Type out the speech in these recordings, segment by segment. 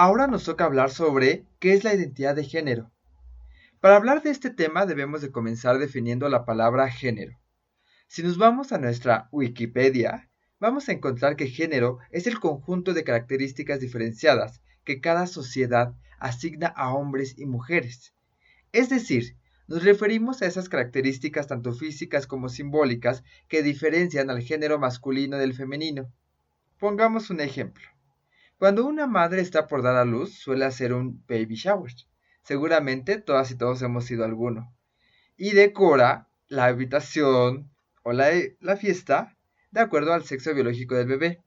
Ahora nos toca hablar sobre qué es la identidad de género. Para hablar de este tema debemos de comenzar definiendo la palabra género. Si nos vamos a nuestra Wikipedia, vamos a encontrar que género es el conjunto de características diferenciadas que cada sociedad asigna a hombres y mujeres. Es decir, nos referimos a esas características tanto físicas como simbólicas que diferencian al género masculino del femenino. Pongamos un ejemplo. Cuando una madre está por dar a luz, suele hacer un baby shower. Seguramente todas y todos hemos ido a alguno. Y decora la habitación o la fiesta de acuerdo al sexo biológico del bebé.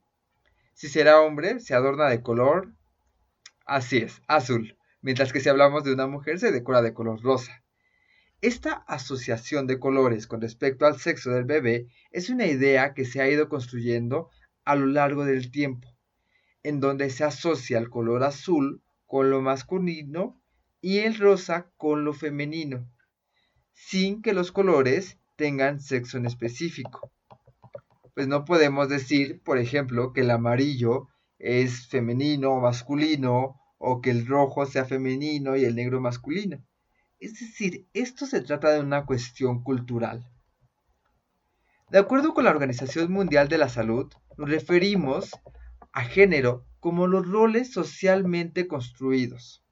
Si será hombre, se adorna de color, así es, azul. Mientras que si hablamos de una mujer, se decora de color rosa. Esta asociación de colores con respecto al sexo del bebé es una idea que se ha ido construyendo a lo largo del tiempo, en donde se asocia el color azul con lo masculino y el rosa con lo femenino, sin que los colores tengan sexo en específico. Pues no podemos decir, por ejemplo, que el amarillo es femenino o masculino, o que el rojo sea femenino y el negro masculino. Es decir, esto se trata de una cuestión cultural. De acuerdo con la Organización Mundial de la Salud, nos referimos a género como los roles socialmente construidos,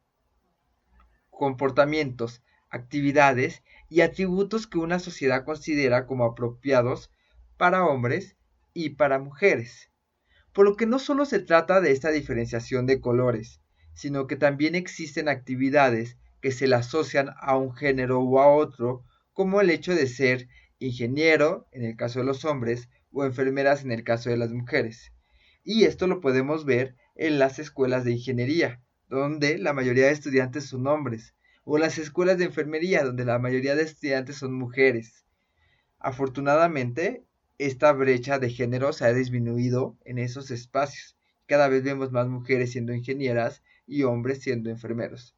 comportamientos, actividades y atributos que una sociedad considera como apropiados para hombres y para mujeres. Por lo que no solo se trata de esta diferenciación de colores, sino que también existen actividades que se le asocian a un género u a otro, como el hecho de ser ingeniero en el caso de los hombres o enfermeras en el caso de las mujeres. Y esto lo podemos ver en las escuelas de ingeniería, donde la mayoría de estudiantes son hombres, o en las escuelas de enfermería, donde la mayoría de estudiantes son mujeres. Afortunadamente, esta brecha de género se ha disminuido en esos espacios. Cada vez vemos más mujeres siendo ingenieras y hombres siendo enfermeros.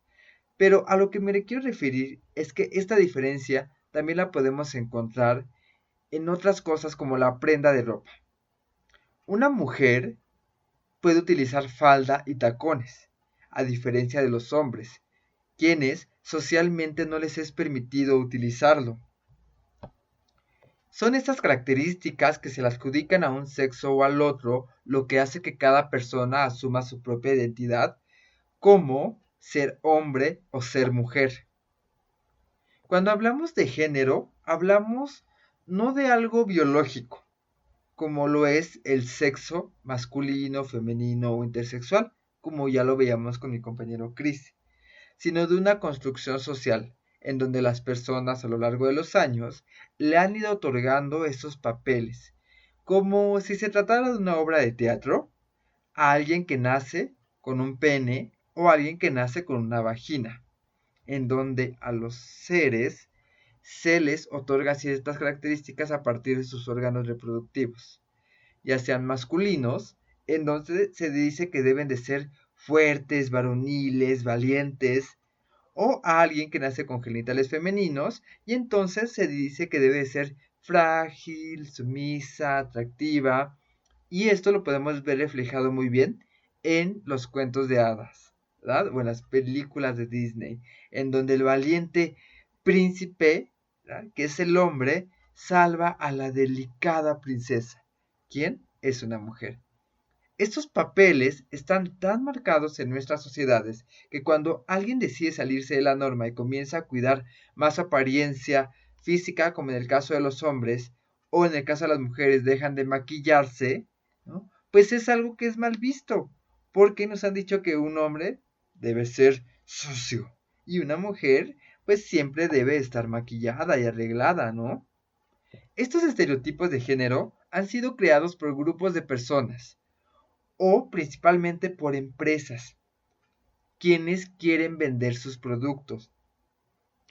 Pero a lo que me quiero referir es que esta diferencia también la podemos encontrar en otras cosas como la prenda de ropa. Una mujer puede utilizar falda y tacones, a diferencia de los hombres, quienes socialmente no les es permitido utilizarlo. Son estas características que se le adjudican a un sexo o al otro lo que hace que cada persona asuma su propia identidad como ser hombre o ser mujer. Cuando hablamos de género, hablamos no de algo biológico, como lo es el sexo masculino, femenino o intersexual, como ya lo veíamos con mi compañero Chris, sino de una construcción social, en donde las personas a lo largo de los años le han ido otorgando esos papeles, como si se tratara de una obra de teatro, a alguien que nace con un pene o a alguien que nace con una vagina, en donde a los seres se les otorga ciertas características a partir de sus órganos reproductivos, ya sean masculinos, en donde se dice que deben de ser fuertes, varoniles, valientes, o a alguien que nace con genitales femeninos y entonces se dice que debe ser frágil, sumisa, atractiva, y esto lo podemos ver reflejado muy bien en los cuentos de hadas, ¿verdad? O en las películas de Disney, en donde el valiente príncipe, ¿verdad?, que es el hombre, salva a la delicada princesa. ¿Quién? Es una mujer. Estos papeles están tan marcados en nuestras sociedades que cuando alguien decide salirse de la norma y comienza a cuidar más su apariencia física, como en el caso de los hombres, o en el caso de las mujeres dejan de maquillarse, ¿no?, pues es algo que es mal visto, porque nos han dicho que un hombre debe ser sucio y una mujer pues siempre debe estar maquillada y arreglada, ¿no? Estos estereotipos de género han sido creados por grupos de personas o principalmente por empresas, quienes quieren vender sus productos.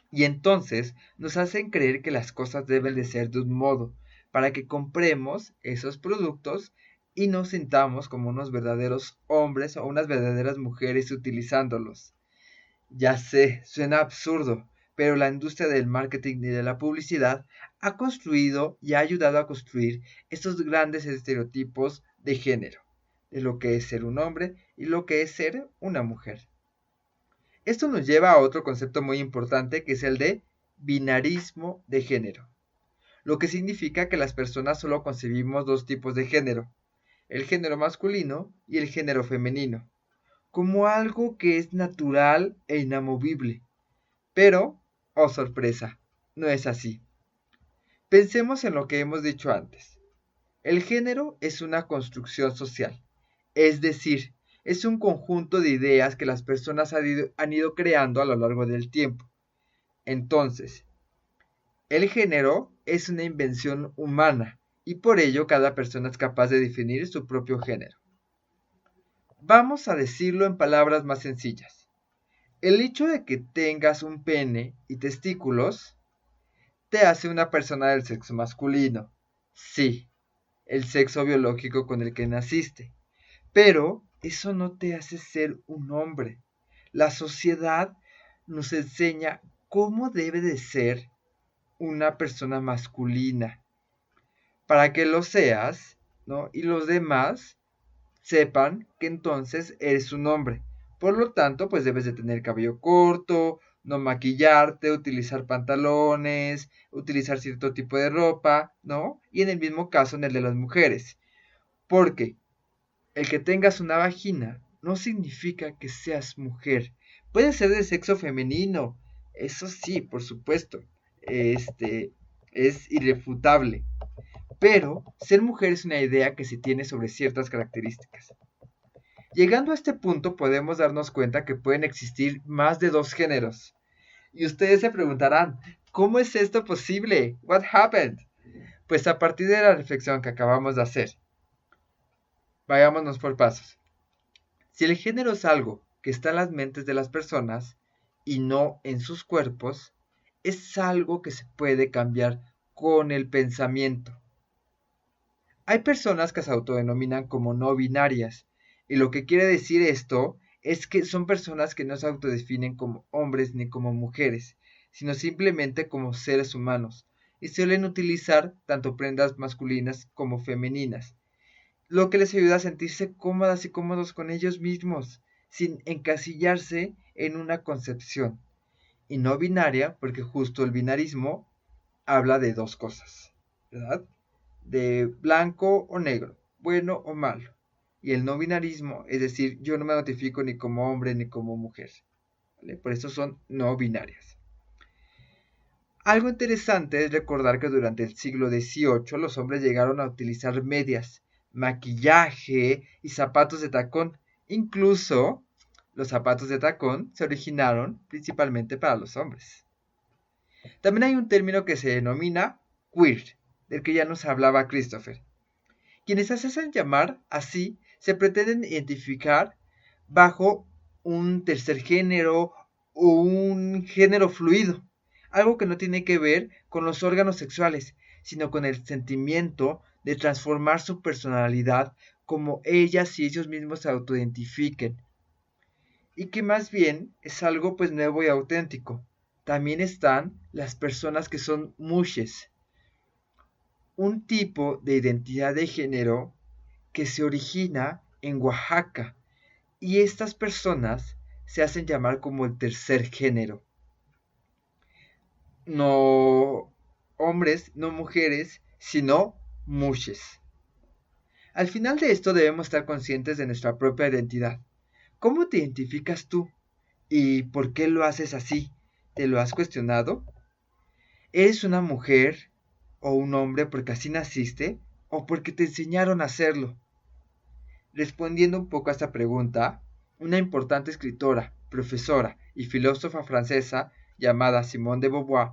Y entonces nos hacen creer que las cosas deben de ser de un modo, para que compremos esos productos y nos sintamos como unos verdaderos hombres o unas verdaderas mujeres utilizándolos. Ya sé, suena absurdo, pero la industria del marketing y de la publicidad ha construido y ha ayudado a construir estos grandes estereotipos de género, de lo que es ser un hombre y lo que es ser una mujer. Esto nos lleva a otro concepto muy importante que es el de binarismo de género, lo que significa que las personas solo concebimos dos tipos de género, el género masculino y el género femenino, como algo que es natural e inamovible. Pero, oh sorpresa, no es así. Pensemos en lo que hemos dicho antes. El género es una construcción social, es decir, es un conjunto de ideas que las personas han ido creando a lo largo del tiempo. Entonces, el género es una invención humana y por ello cada persona es capaz de definir su propio género. Vamos a decirlo en palabras más sencillas. El hecho de que tengas un pene y testículos te hace una persona del sexo masculino. Sí, el sexo biológico con el que naciste. Pero eso no te hace ser un hombre. La sociedad nos enseña cómo debe de ser una persona masculina para que lo seas, ¿no? Y los demás sepan que entonces eres un hombre. Por lo tanto, pues debes de tener cabello corto, no maquillarte, utilizar pantalones, utilizar cierto tipo de ropa, ¿no? Y en el mismo caso en el de las mujeres. Porque el que tengas una vagina no significa que seas mujer. Puede ser de sexo femenino. Eso sí, por supuesto. Es irrefutable. Pero ser mujer es una idea que se tiene sobre ciertas características. Llegando a este punto podemos darnos cuenta que pueden existir más de dos géneros. Y ustedes se preguntarán, ¿cómo es esto posible? What happened? Pues a partir de la reflexión que acabamos de hacer, vayámonos por pasos. Si el género es algo que está en las mentes de las personas y no en sus cuerpos, es algo que se puede cambiar con el pensamiento. Hay personas que se autodenominan como no binarias, y lo que quiere decir esto es que son personas que no se autodefinen como hombres ni como mujeres, sino simplemente como seres humanos, y suelen utilizar tanto prendas masculinas como femeninas, lo que les ayuda a sentirse cómodas y cómodos con ellos mismos, sin encasillarse en una concepción. Y no binaria, porque justo el binarismo habla de dos cosas, ¿verdad? De blanco o negro, bueno o malo. Y el no binarismo, es decir, yo no me notifico ni como hombre ni como mujer. ¿Vale? Por eso son no binarias. Algo interesante es recordar que durante el siglo XVIII los hombres llegaron a utilizar medias, maquillaje y zapatos de tacón. Incluso los zapatos de tacón se originaron principalmente para los hombres. También hay un término que se denomina queer, del que ya nos hablaba Christopher. Quienes se hacen llamar así se pretenden identificar bajo un tercer género o un género fluido, algo que no tiene que ver con los órganos sexuales, sino con el sentimiento de transformar su personalidad como ellas y ellos mismos se autoidentifiquen, y que más bien es algo pues nuevo y auténtico. También están las personas que son mushes, un tipo de identidad de género que se origina en Oaxaca, y estas personas se hacen llamar como el tercer género. No hombres, no mujeres, sino mushes. Al final de esto debemos estar conscientes de nuestra propia identidad. ¿Cómo te identificas tú? ¿Y por qué lo haces así? ¿Te lo has cuestionado? ¿Eres una mujer o un hombre porque así naciste o porque te enseñaron a hacerlo? Respondiendo un poco a esta pregunta, una importante escritora, profesora y filósofa francesa llamada Simone de Beauvoir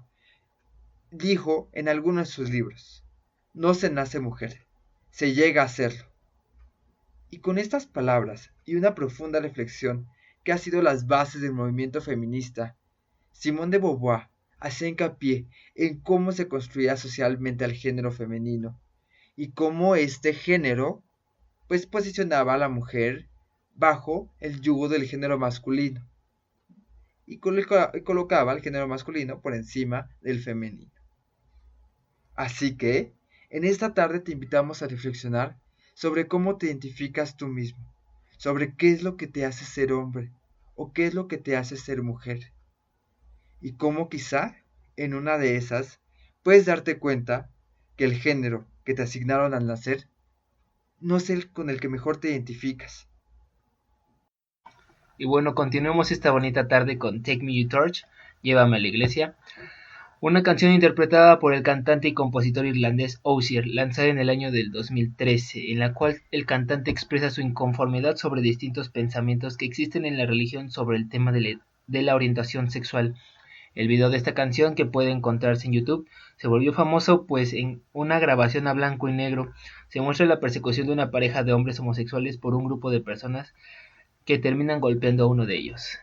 dijo en algunos de sus libros: no se nace mujer, se llega a serlo. Y con estas palabras y una profunda reflexión que ha sido las bases del movimiento feminista, Simone de Beauvoir hacía hincapié en cómo se construía socialmente el género femenino y cómo este género pues posicionaba a la mujer bajo el yugo del género masculino y colocaba al género masculino por encima del femenino. Así que, en esta tarde te invitamos a reflexionar sobre cómo te identificas tú mismo, sobre qué es lo que te hace ser hombre o qué es lo que te hace ser mujer. Y cómo quizá en una de esas puedes darte cuenta que el género que te asignaron al nacer no es el con el que mejor te identificas. Y bueno, continuemos esta bonita tarde con Take Me You Torch, Llévame a la iglesia, una canción interpretada por el cantante y compositor irlandés Osier, lanzada en el año del 2013, en la cual el cantante expresa su inconformidad sobre distintos pensamientos que existen en la religión sobre el tema de la orientación sexual. El video de esta canción, que puede encontrarse en YouTube, se volvió famoso pues en una grabación a blanco y negro se muestra la persecución de una pareja de hombres homosexuales por un grupo de personas que terminan golpeando a uno de ellos.